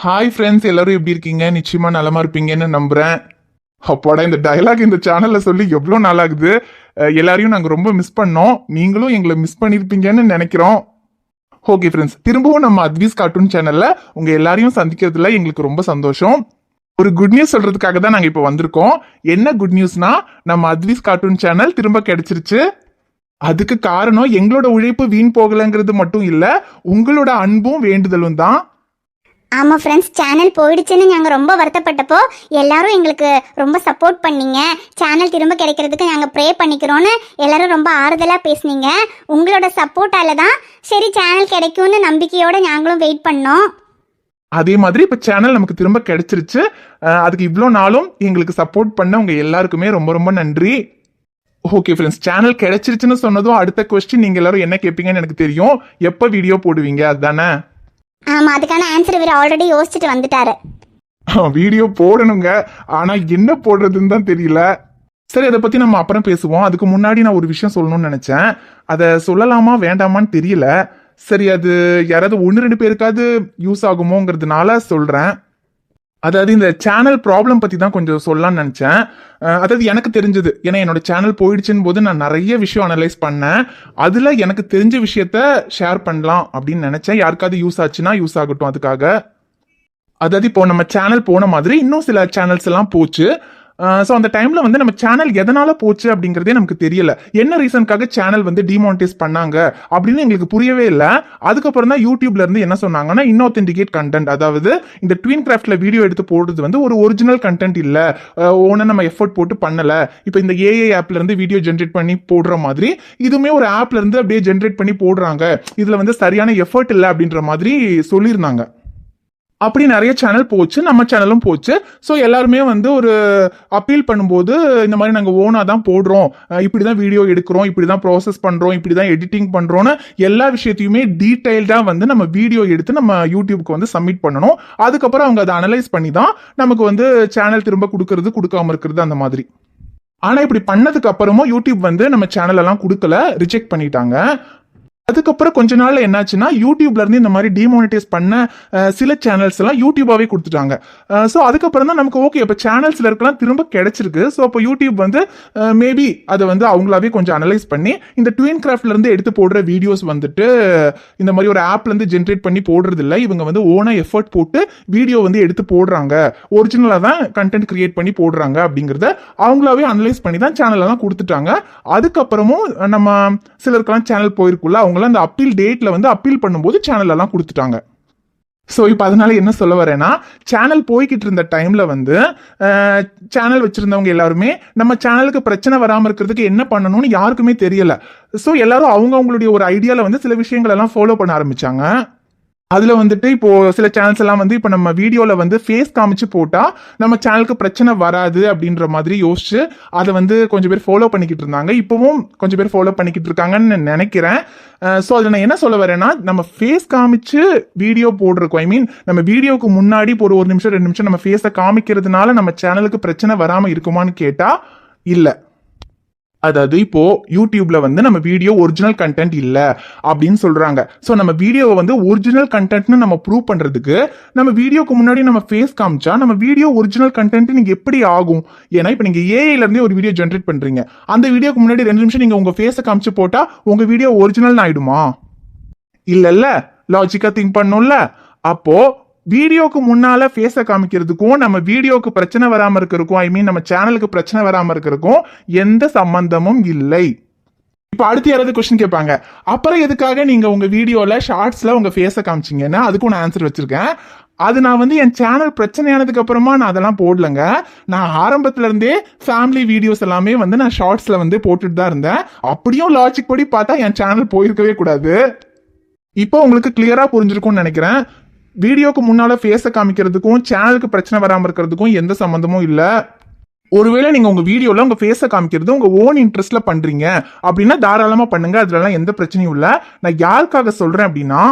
Hi friends, எல்லாரும் எப்படி இருக்கீங்க? நிச்சயமா நலமா இருப்பீங்கன்னு நம்புறேன். அப்பாடா, இந்த டயலாக் இந்த சேனல்ல சொல்லி எவ்வளோ நாளாகுது. எல்லாரையும் நாங்கள் ரொம்ப மிஸ் பண்ணோம். நீங்களும் எங்களை மிஸ் பண்ணியிருப்பீங்கன்னு நினைக்கிறோம். ஓகே ஃப்ரெண்ட்ஸ், திரும்பவும் நம்ம அத்வீஸ் கார்ட்டூன் சேனல்ல உங்க எல்லாரையும் சந்திக்கிறதுல எங்களுக்கு ரொம்ப சந்தோஷம். ஒரு குட் நியூஸ் சொல்றதுக்காக தான் நாங்கள் இப்போ வந்திருக்கோம். என்ன குட் நியூஸ்னா, நம்ம அத்வீஸ் கார்ட்டூன் சேனல் திரும்ப கிடைச்சிருச்சு. அதுக்கு காரணம் எங்களோட உழைப்பு வீண் போகலைங்கிறது மட்டும் இல்ல, உங்களோட அன்பும் வேண்டுதலும் தான். ஆமாம் ஃப்ரெண்ட்ஸ், சேனல் போயிடுச்சுன்னு நாங்கள் ரொம்ப வருத்தப்பட்டப்போ எல்லாரும் எங்களுக்கு ரொம்ப சப்போர்ட் பண்ணீங்க. சேனல் திரும்ப கிடைக்கிறதுக்கு நாங்கள் ப்ரே பண்ணிக்கிறோன்னு எல்லாரும் ரொம்ப ஆறுதலாக பேசுனீங்க. உங்களோட சப்போர்ட்டால தான் சரி சேனல் கிடைக்கும்னு நம்பிக்கையோடு நாங்களும் வெயிட் பண்ணோம். அதே மாதிரி இப்போ சேனல் நமக்கு திரும்ப கிடைச்சிருச்சு. அதுக்கு இவ்வளோ நாளும் எங்களுக்கு சப்போர்ட் பண்ண உங்க எல்லாருக்குமே ரொம்ப ரொம்ப நன்றி. ஓகே ஃப்ரெண்ட்ஸ், சேனல் கிடைச்சிருச்சுன்னு சொன்னதும் அடுத்த கொஸ்டின் நீங்க எல்லாரும் என்ன கேட்பீங்கன்னு எனக்கு தெரியும். எப்போ வீடியோ போடுவீங்க அதுதானே? ஆமாம், அதுக்கான ஆன்சர் இவர் ஆல்ரெடி யோசிச்சுட்டு வந்துட்டாரு. வீடியோ போடணுங்க, ஆனா என்ன போடுறதுன்னு தான் தெரியல. சரி, அதை பத்தி நம்ம அப்புறம் பேசுவோம். அதுக்கு முன்னாடி நான் ஒரு விஷயம் சொல்லணும்னு நினைச்சேன். அதை சொல்லலாமா வேண்டாமான்னு தெரியல. சரி, அது யாராவது 1-2 பேருக்காவது யூஸ் ஆகுமோங்கிறதுனால சொல்றேன். அதாவது இந்த சேனல் ப்ராப்ளம் பத்தி தான் கொஞ்சம் சொல்லலாம்னு நினைச்சேன். அதாவது எனக்கு தெரிஞ்சது, ஏன்னா என்னோட சேனல் போயிடுச்சுன்னு போது நான் நிறைய விஷயம் அனலைஸ் பண்ணேன். அதுல எனக்கு தெரிஞ்ச விஷயத்த ஷேர் பண்ணலாம் அப்படின்னு நினைச்சேன். யாருக்காவது யூஸ் ஆச்சுன்னா யூஸ் ஆகட்டும் அதுக்காக. அதாவது இப்போ நம்ம சேனல் போன மாதிரி இன்னும் சில சேனல்ஸ் எல்லாம் போச்சு. ஸோ அந்த டைம்ல வந்து நம்ம சேனல் எதனால போச்சு அப்படிங்கிறதே நமக்கு தெரியல. என்ன ரீசனுக்காக சேனல் வந்து டிமானிட்டைஸ் பண்ணாங்க அப்படின்னு எங்களுக்கு புரியவே இல்லை. அதுக்கப்புறம் தான் யூடியூப்ல இருந்து என்ன சொன்னாங்கன்னா, இன்ஆத்தென்டிகேட் கண்டென்ட், அதாவது இந்த ட்வின் கிராஃப்ட்ல வீடியோ எடுத்து போடுறது வந்து ஒரு ஒரிஜினல் கண்டென்ட் இல்ல, ஓன நம்ம எஃபோர்ட் போட்டு பண்ணல. இப்போ இந்த ஏஐ ஆப்ல இருந்து வீடியோ ஜென்ரேட் பண்ணி போடுற மாதிரி இதுவுமே ஒரு ஆப்ல இருந்து அப்படியே ஜென்ரேட் பண்ணி போடுறாங்க, இதுல வந்து சரியான எஃபர்ட் இல்லை அப்படின்ற மாதிரி சொல்லியிருந்தாங்க. அப்படி நிறைய சேனல் போச்சு, நம்ம சேனலும் போச்சு. ஸோ எல்லாருமே வந்து ஒரு அப்பீல் பண்ணும்போது இந்த மாதிரி நாங்கள் ஓனாக தான் போடுறோம், இப்படி தான் வீடியோ எடுக்கிறோம், இப்படி தான் ப்ராசஸ் பண்ணுறோம், இப்படி தான் எடிட்டிங் பண்ணுறோன்னு எல்லா விஷயத்தையுமே டீட்டெயில்டாக வந்து நம்ம வீடியோ எடுத்து நம்ம யூடியூப்க்கு வந்து சப்மிட் பண்ணணும். அதுக்கப்புறம் அவங்க அதை அனலைஸ் பண்ணி தான் நமக்கு வந்து சேனல் திரும்ப கொடுக்கறது கொடுக்காம இருக்கிறது அந்த மாதிரி. ஆனால் இப்படி பண்ணதுக்கு அப்புறமும் யூடியூப் வந்து நம்ம சேனல் எல்லாம் கொடுக்கல, ரிஜெக்ட் பண்ணிட்டாங்க. அதுக்கப்புறம் கொஞ்ச நாள்ல என்னாச்சுன்னா, யூடியூப்ல இருந்து இந்த மாதிரி டிமானிட்டைஸ் பண்ண சில சேனல்ஸ் எல்லாம் யூடியூபாவே கொடுத்துட்டாங்க. ஸோ அதுக்கப்புறம் தான் நமக்கு ஓகே, இப்போ சேனல்ஸ்ல இருக்கலாம் திரும்ப கிடைச்சிருக்கு. ஸோ அப்போ யூடியூப் வந்து மேபி அதை வந்து அவங்களாவே கொஞ்சம் அனலைஸ் பண்ணி இந்த ட்வின் கிராஃப்ட்ல இருந்து எடுத்து போடுற வீடியோஸ் வந்துட்டு இந்த மாதிரி ஒரு ஆப்ல இருந்து ஜென்ரேட் பண்ணி போடுறது இல்லை, இவங்க வந்து ஓனா எஃபர்ட் போட்டு வீடியோ வந்து எடுத்து போடுறாங்க, ஒரிஜினலா தான் கண்டென்ட் கிரியேட் பண்ணி போடுறாங்க அப்படிங்கிறத அவங்களாவே அனலைஸ் பண்ணி தான் சேனல் எல்லாம் கொடுத்துட்டாங்க. அதுக்கப்புறமும் நம்ம சிலருக்கெல்லாம் சேனல் போயிருக்குள்ள அவங்க அந்த அப்பீல் டேட்ல வந்து அப்பீல் பண்ணும்போது சேனல் எல்லாம் கொடுத்துட்டாங்க. ஸோ இப்போ அதனால என்ன சொல்ல வரேன்னா, சேனல் போய்கிட்டு இருந்த டைம்ல வந்து சேனல் வச்சிருந்தவங்க எல்லாருமே நம்ம சேனலுக்கு பிரச்சனை வராமல் இருக்கிறதுக்கு என்ன பண்ணணும்னு யாருக்குமே தெரியல. ஸோ எல்லாரும் அவங்களுடைய ஒரு ஐடியால வந்து சில விஷயங்கள் எல்லாம் ஃபாலோ பண்ண ஆரம்பிச்சாங்க. அதுல வந்துட்டு இப்போ சில சேனல்ஸ் எல்லாம் வந்து இப்போ நம்ம வீடியோல வந்து ஃபேஸ் காமிச்சு போட்டா நம்ம சேனலுக்கு பிரச்சனை வராது அப்படின்ற மாதிரி யோசிச்சு அதை வந்து கொஞ்சம் பேர் ஃபாலோ பண்ணிக்கிட்டு இருந்தாங்க. இப்பவும் கொஞ்சம் பேர் ஃபாலோ பண்ணிக்கிட்டு இருக்காங்கன்னு நினைக்கிறேன். ஸோ அதில் நான் என்ன சொல்ல வரேன்னா, நம்ம ஃபேஸ் காமிச்சு வீடியோ போடுறோம், ஐ மீன் நம்ம வீடியோக்கு முன்னாடி இப்போ ஒரு நிமிஷம் 2 நிமிஷம் நம்ம ஃபேஸை காமிக்கிறதுனால நம்ம சேனலுக்கு பிரச்சனை வராமல் இருக்குமான்னு கேட்டா இல்லை. அதாவது இப்போ யூடியூப்ல வந்து நம்ம வீடியோ ஒரிஜினல் கண்டென்ட் இல்ல அப்படின்னு சொல்றாங்க. ஸோ நம்ம வீடியோவை வந்து ஒரிஜினல் கண்டென்ட்னு நம்ம ப்ரூவ் பண்றதுக்கு நம்ம வீடியோக்கு முன்னாடி நம்ம ஃபேஸ் காமிச்சா நம்ம வீடியோ ஒரிஜினல் கண்டென்ட் நீங்க எப்படி ஆகும்? ஏன்னா இப்போ நீங்க ஏஐல இருந்தே ஒரு வீடியோ ஜென்ரேட் பண்றீங்க, அந்த வீடியோக்கு முன்னாடி 2 நிமிஷம் நீங்க உங்க ஃபேஸை காமிச்சு போட்டா உங்க வீடியோ ஒரிஜினல் ஆயிடுமா? இல்ல, லாஜிக்கா திங்க் பண்ணும்ல. அப்போ வீடியோக்கு முன்னால ஃபேஸை காமிக்கிறதுக்கும் நம்ம வீடியோக்கு பிரச்சனை வராம இருக்கிறதுக்கும், ஐ மீன் நம்ம சேனலுக்கு பிரச்சனை வராம இருக்கிறதுக்கும் எந்த சம்பந்தமும் இல்லை. இப்போ அடுத்து யாராவது கொஸ்டின் கேட்பாங்க, அப்புறம் எதுக்காக நீங்க உங்க வீடியோல ஷார்ட்ஸ்ல உங்க ஃபேஸை காமிச்சிங்கன்னா அதுக்கும் நான் ஆன்சர் வச்சிருக்கேன். அது நான் வந்து என் சேனல் பிரச்சனையானதுக்கு அப்புறமா நான் அதெல்லாம் போடலங்க. நான் ஆரம்பத்துல இருந்தே ஃபேமிலி வீடியோஸ் எல்லாமே வந்து நான் ஷார்ட்ஸ்ல வந்து போட்டுட்டு தான் இருந்தேன். அப்படியும் லாஜிக் படி பார்த்தா என் சேனல் போயிருக்கவே கூடாது. இப்போ உங்களுக்கு கிளியரா புரிஞ்சிருக்கும்னு நினைக்கிறேன். வீடியோக்கு முன்னால ஃபேஸை காமிக்கிறதுக்கும் சேனலுக்கு பிரச்சனை வராமல் இருக்கிறதுக்கும் எந்த சம்பந்தமும் இல்லை. ஒருவேளை நீங்க உங்க வீடியோல உங்க ஃபேஸை காமிக்கிறது உங்க ஓன் இன்ட்ரெஸ்ட்ல பண்றீங்க அப்படின்னா தாராளமா பண்ணுங்க, அதுலலாம் எந்த பிரச்சனையும் இல்லை. நான் யாருக்காக சொல்றேன் அப்படின்னா,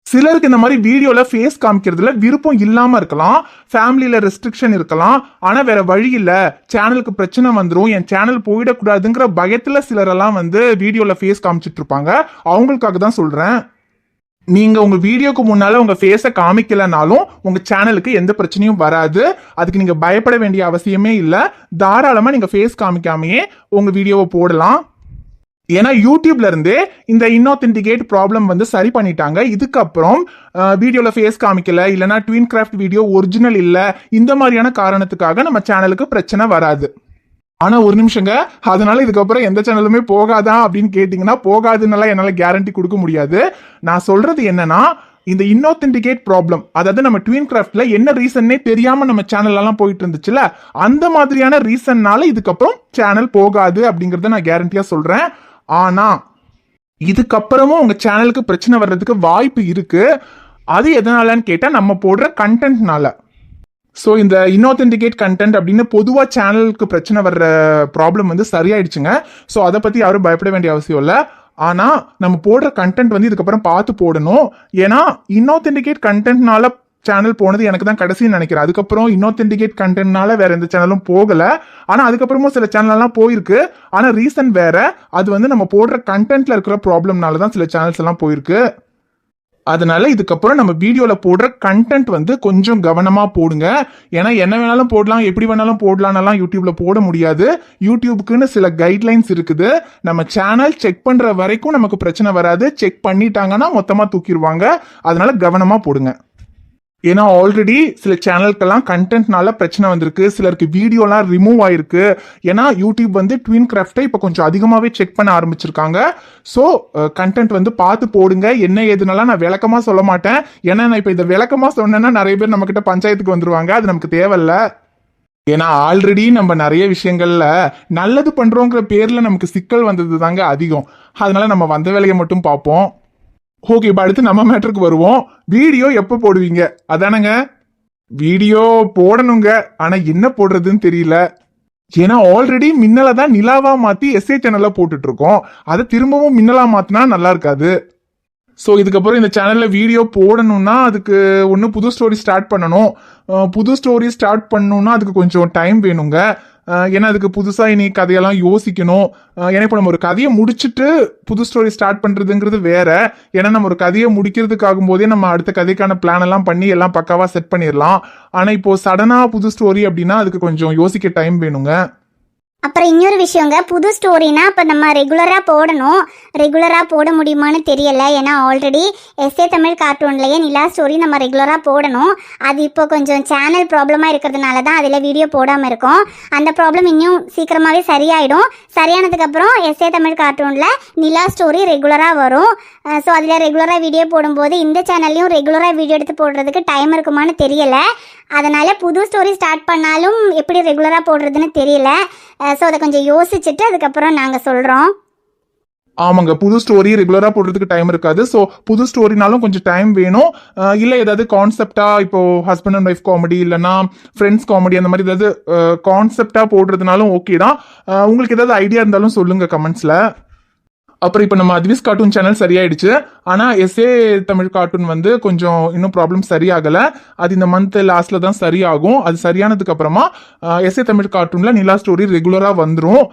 சிலருக்கு இந்த மாதிரி வீடியோல ஃபேஸ் காமிக்கிறதுல விருப்பம் இல்லாம இருக்கலாம், ஃபேமிலியில ரெஸ்ட்ரிக்ஷன் இருக்கலாம், ஆனா வேற வழி இல்ல, சேனலுக்கு பிரச்சனை வந்துடும், என் சேனல் போயிடக்கூடாதுங்கிற பயத்துல சிலரெல்லாம் வந்து வீடியோல ஃபேஸ் காமிச்சிட்டு இருப்பாங்க. அவங்களுக்காக தான் சொல்றேன். நீங்க உங்க வீடியோக்கு முன்னால உங்க ஃபேஸ காமிக்கலனாலும் உங்க சேனலுக்கு எந்த பிரச்சனையும் வராது. அதுக்கு நீங்க பயப்பட வேண்டிய அவசியமே இல்ல. தாராளமா நீங்க ஃபேஸ் காமிக்காமயே உங்க வீடியோவை போடலாம். ஏன்னா யூடியூப்ல இருந்தே இந்த இன்னொத்தென்டிகேட் ப்ராப்ளம் வந்து சரி பண்ணிட்டாங்க. இதுக்கப்புறம் வீடியோல ஃபேஸ் காமிக்கல, இல்லனா ட்வின் கிராஃப்ட் வீடியோ ஒரிஜினல் இல்ல, இந்த மாதிரியான காரணத்துக்காக நம்ம சேனலுக்கு பிரச்சனை வராது. ஆனா ஒரு நிமிஷங்க, அதனால இதுக்கப்புறம் எந்த சேனலுமே போகாதா அப்படின்னு கேட்டீங்கன்னா போகாதுன்னால என்னால கேரண்டி கொடுக்க முடியாது. நான் சொல்றது என்னன்னா, இந்த இன்னொத்தென்டிகேட் ப்ராப்ளம், அதாவது நம்ம ட்வின் கிராஃப்ட்ல என்ன ரீசன்னே தெரியாம நம்ம சேனல் எல்லாம் போயிட்டு இருந்துச்சுல, அந்த மாதிரியான ரீசன்னால இதுக்கப்புறம் சேனல் போகாது அப்படிங்கறத நான் கேரண்டியா சொல்றேன். ஆனா இதுக்கப்புறமும் உங்க சேனலுக்கு பிரச்சனை வர்றதுக்கு வாய்ப்பு இருக்கு. அது எதனாலன்னு கேட்டா நம்ம போடுற கண்டென்ட்னால. ஸோ இந்த இன்னொத்தென்டிகேட் கண்டென்ட் அப்படின்னு பொதுவாக சேனலுக்கு பிரச்சனை வர்ற ப்ராப்ளம் வந்து சரியாயிடுச்சுங்க. ஸோ அதை பற்றி யாரும் பயப்பட வேண்டிய அவசியம் இல்லை. ஆனால் நம்ம போடுற கண்டென்ட் வந்து இதுக்கப்புறம் பார்த்து போடணும். ஏன்னா இன்னொத்தென்டிகேட் கண்டென்ட்னால சேனல் போனது எனக்கு தான் கடைசின்னு நினைக்கிறேன். அதுக்கப்புறம் இன்னொத்தென்டிகேட் கண்டென்ட்னால வேற எந்த சேனலும் போகல. ஆனால் அதுக்கப்புறமும் சில சேனல்லாம் போயிருக்கு. ஆனால் ரீசன் வேற. அது வந்து நம்ம போடுற கண்டென்ட்ல இருக்கிற ப்ராப்ளம்னால தான் சில சேனல்ஸ் எல்லாம் போயிருக்கு. அதனால இதுக்கப்புறம் நம்ம வீடியோல போடுற கண்டென்ட் வந்து கொஞ்சம் கவனமா போடுங்க. ஏன்னா என்ன வேணாலும் போடலாம், எப்படி வேணாலும் போடலாம்லாம் யூடியூப்ல போட முடியாது. யூடியூபுக்குன்னு சில கைட்லைன்ஸ் இருக்குது. நம்ம சேனல் செக் பண்ற வரைக்கும் நமக்கு பிரச்சனை வராது. செக் பண்ணிட்டாங்கன்னா மொத்தமா தூக்கிடுவாங்க. அதனால கவனமா போடுங்க. ஏன்னா ஆல்ரெடி சில சேனலுக்கெல்லாம் கண்டென்ட்னால பிரச்சனை வந்திருக்கு. சிலருக்கு வீடியோலாம் ரிமூவ் ஆயிருக்கு. ஏன்னா யூடியூப் வந்து ட்வின் கிராஃப்டை இப்போ கொஞ்சம் அதிகமாகவே செக் பண்ண ஆரம்பிச்சிருக்காங்க. ஸோ கண்டென்ட் வந்து பார்த்து போடுங்க. என்ன ஏதுனாலாம் நான் விளக்கமாக சொல்ல மாட்டேன். ஏன்னா நான் இப்போ இதை விளக்கமாக சொன்னேன்னா நிறைய பேர் நம்மக்கிட்ட பஞ்சாயத்துக்கு வந்துருவாங்க. அது நமக்கு தேவையில்ல. ஏன்னா ஆல்ரெடி நம்ம நிறைய விஷயங்கள்ல நல்லது பண்றோங்கிற பேர்ல நமக்கு சிக்கல் வந்தது தாங்க அதிகம். அதனால நம்ம வந்த வேலையை மட்டும் பார்ப்போம். ஓகே, இப்போ அடுத்து நம்ம மேட்டருக்கு வருவோம். வீடியோ எப்போ போடுவீங்க அதானங்க? வீடியோ போடணுங்க, ஆனா என்ன போடுறதுன்னு தெரியல. ஏன்னா ஆல்ரெடி மின்னலை தான் நிலாவா மாத்தி எஸ்ஏ சேனல்ல போட்டுட்டு இருக்கோம். அதை திரும்பவும் மின்னலா மாத்தினா நல்லா இருக்காது. ஸோ இதுக்கப்புறம் இந்த சேனல்ல வீடியோ போடணும்னா அதுக்கு ஒன்று புது ஸ்டோரி ஸ்டார்ட் பண்ணணும். புது ஸ்டோரி ஸ்டார்ட் பண்ணணும்னா அதுக்கு கொஞ்சம் டைம் வேணுங்க. ஏன்னா அதுக்கு புதுசாக இனி கதையெல்லாம் யோசிக்கணும். ஏன்னா இப்போ நம்ம ஒரு கதையை முடிச்சுட்டு புது ஸ்டோரி ஸ்டார்ட் பண்ணுறதுங்கிறது வேற. ஏன்னா நம்ம ஒரு கதையை முடிக்கிறதுக்காகும் போதே நம்ம அடுத்த கதைக்கான பிளான் எல்லாம் பண்ணி எல்லாம் பக்காவாக செட் பண்ணிடலாம். ஆனால் இப்போ சடனாக புது ஸ்டோரி அப்படின்னா அதுக்கு கொஞ்சம் யோசிக்க டைம் வேணுங்க. அப்புறம் இன்னொரு விஷயங்க, புது ஸ்டோரினா இப்போ நம்ம ரெகுலராக போடணும். ரெகுலராக போட முடியுமான்னு தெரியல. ஏன்னா ஆல்ரெடி எஸ்ஏ தமிழ் கார்ட்டூன்லேயே நிலா ஸ்டோரி நம்ம ரெகுலராக போடணும். அது இப்போ கொஞ்சம் சேனல் ப்ராப்ளமாக இருக்கிறதுனால தான் அதில் வீடியோ போடாமல் இருக்கோம். அந்த ப்ராப்ளம் இன்னும் சீக்கிரமாகவே சரியாயிடும். சரியானதுக்கப்புறம் எஸ்ஏ தமிழ் கார்ட்டூனில் நிலா ஸ்டோரி ரெகுலராக வரும். ஸோ அதில் ரெகுலராக வீடியோ போடும்போது இந்த சேனல்லையும் ரெகுலராக வீடியோ எடுத்து போடுறதுக்கு டைம் இருக்குமான்னு தெரியல. அதனால் புது ஸ்டோரி ஸ்டார்ட் பண்ணாலும் எப்படி ரெகுலராக போடுறதுன்னு தெரியல. ஸோ அதை கொஞ்சம் யோசிச்சுட்டு அதுக்கப்புறம் நாங்கள் சொல்கிறோம். ஆமாங்க, புது ஸ்டோரி ரெகுலரா போடுறதுக்கு டைம் இருக்காது. ஸோ புது ஸ்டோரினாலும் கொஞ்சம் டைம் வேணும். இல்லை ஏதாவது கான்செப்டா இப்போ ஹஸ்பண்ட் அண்ட் ஒய்ஃப் காமெடி இல்லைன்னா ஃப்ரெண்ட்ஸ் காமெடி அந்த மாதிரி ஏதாவது கான்செப்டா போடுறதுனாலும் ஓகே தான். உங்களுக்கு ஏதாவது ஐடியா இருந்தாலும் சொல்லுங்க கமெண்ட்ஸ்ல. அப்புறம் இப்போ நம்ம அத்விஸ் கார்ட்டூன் சேனல் சரியாயிடுச்சு. ஆனால் எஸ்ஏ தமிழ் கார்ட்டூன் வந்து கொஞ்சம் இன்னும் ப்ராப்ளம் சரியாகலை. அது இந்த மந்த் லாஸ்ட்ல தான் சரியாகும். அது சரியானதுக்கு அப்புறமா எஸ்ஏ தமிழ் கார்ட்டூன்ல நிலா ஸ்டோரி ரெகுலராக வந்துடும்.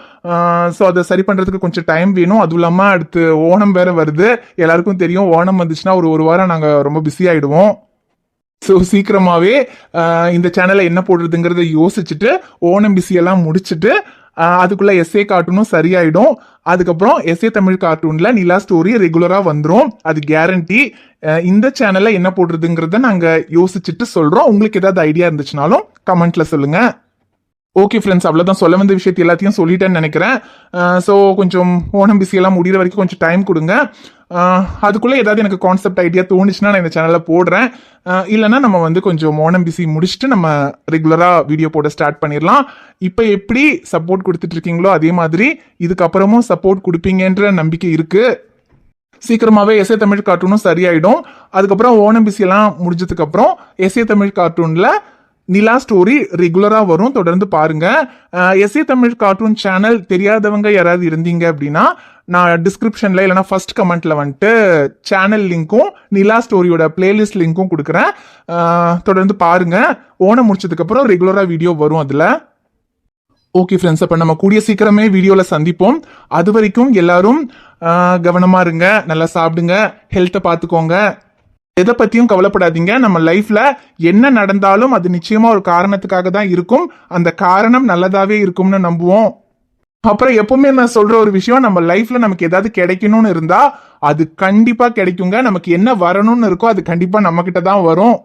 ஸோ அதை சரி பண்ணுறதுக்கு கொஞ்சம் டைம் வேணும். அதுவும் இல்லாமல் அடுத்து ஓணம் வேற வருது. எல்லாருக்கும் தெரியும், ஓணம் வந்துச்சுன்னா ஒரு வாரம் நாங்கள் ரொம்ப பிஸி ஆயிடுவோம். ஸோ சீக்கிரமாகவே இந்த சேனலை என்ன போடுறதுங்கிறத யோசிச்சுட்டு ஓணம் பிஸியெல்லாம் முடிச்சுட்டு அதுக்குள்ள எஸ்ஏ கார்ட்டூனும் சரியாயிடும். அதுக்கப்புறம் எஸ்ஏ தமிழ் கார்ட்டூன்ல நிலா ஸ்டோரி ரெகுலரா வந்துடும். அது கேரண்டி. இந்த சேனல்ல என்ன போடுறதுங்கிறத நாங்க யோசிச்சுட்டு சொல்றோம். உங்களுக்கு ஏதாவது ஐடியா இருந்துச்சுனாலும் கமெண்ட்ல சொல்லுங்க. ஓகே ஃப்ரெண்ட்ஸ், அவ்வளோதான். சொல்ல வந்த விஷயத்தை எல்லாத்தையும் சொல்லிட்டேன்னு நினைக்கிறேன். ஸோ கொஞ்சம் ஓணம் பிஸியெல்லாம் முடிகிற வரைக்கும் கொஞ்சம் டைம் கொடுங்க. அதுக்குள்ளே ஏதாவது எனக்கு கான்செப்ட் ஐடியா தோணுச்சுன்னா நான் இந்த சேனலில் போடுறேன். இல்லைன்னா நம்ம வந்து கொஞ்சம் ஓணம் பிஸி முடிச்சுட்டு நம்ம ரெகுலராக வீடியோ போட ஸ்டார்ட் பண்ணிடலாம். இப்போ எப்படி சப்போர்ட் கொடுத்துட்டு இருக்கீங்களோ அதே மாதிரி இதுக்கப்புறமும் சப்போர்ட் கொடுப்பீங்கன்ற நம்பிக்கை இருக்குது. சீக்கிரமாகவே எஸ்ஏ தமிழ் கார்ட்டூனும் சரியாயிடும். அதுக்கப்புறம் ஓணம் பிஸியெல்லாம் முடிஞ்சதுக்கப்புறம் எஸ்ஏ தமிழ் கார்ட்டூனில் நிலா ஸ்டோரி ரெகுலரா வரும். தொடர்ந்து பாருங்க. எஸ்ஏ தமிழ் கார்ட்டூன் சேனல் தெரியாதவங்க யாராவது இருந்தீங்க அப்படின்னா நான் டிஸ்கிரிப்ஷன்ல இல்லைனா ஃபர்ஸ்ட் கமெண்ட்ல வந்துட்டு சேனல் லிங்க்கும் நிலா ஸ்டோரியோட பிளேலிஸ்ட் லிங்க்கும் கொடுக்குறேன். தொடர்ந்து பாருங்க. ஓணம் முடிச்சதுக்கு அப்புறம் ரெகுலரா வீடியோ வரும் அதுல. ஓகே ஃப்ரெண்ட்ஸ், அப்ப நம்ம கூடிய சீக்கிரமே வீடியோல சந்திப்போம். அது வரைக்கும் எல்லாரும் கவனமா இருங்க, நல்லா சாப்பிடுங்க, ஹெல்த்தை பார்த்துக்கோங்க. எதை பத்தியும் கவலைப்படாதீங்க. நம்ம லைஃப்ல என்ன நடந்தாலும் அது நிச்சயமா ஒரு காரணத்துக்காக தான் இருக்கும். அந்த காரணம் நல்லதாவே இருக்கும்னு நம்புவோம். அப்புறம் எப்பவுமே நான் சொல்ற ஒரு விஷயம், நம்ம லைஃப்ல நமக்கு ஏதாவது கிடைக்கணும்னு இருந்தா அது கண்டிப்பா கிடைக்குங்க. நமக்கு என்ன வரணும்னு இருக்கோ அது கண்டிப்பா நம்ம கிட்ட தான் வரும்.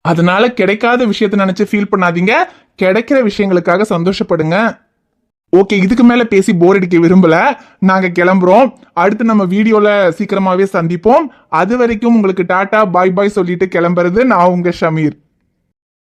அதனால கிடைக்காத விஷயத்த நினைச்சு ஃபீல் பண்ணாதீங்க. கிடைக்கிற விஷயங்களுக்காக சந்தோஷப்படுங்க. ஓகே, இதுக்கு மேல பேசி போர் அடிக்க விரும்பல. நாங்க கிளம்புறோம். அடுத்து நம்ம வீடியோல சீக்கிரமாவே சந்திப்போம். அது வரைக்கும் உங்களுக்கு டாடா பாய் பாய் சொல்லிட்டு கிளம்புறது நான் உங்க ஷமீர்.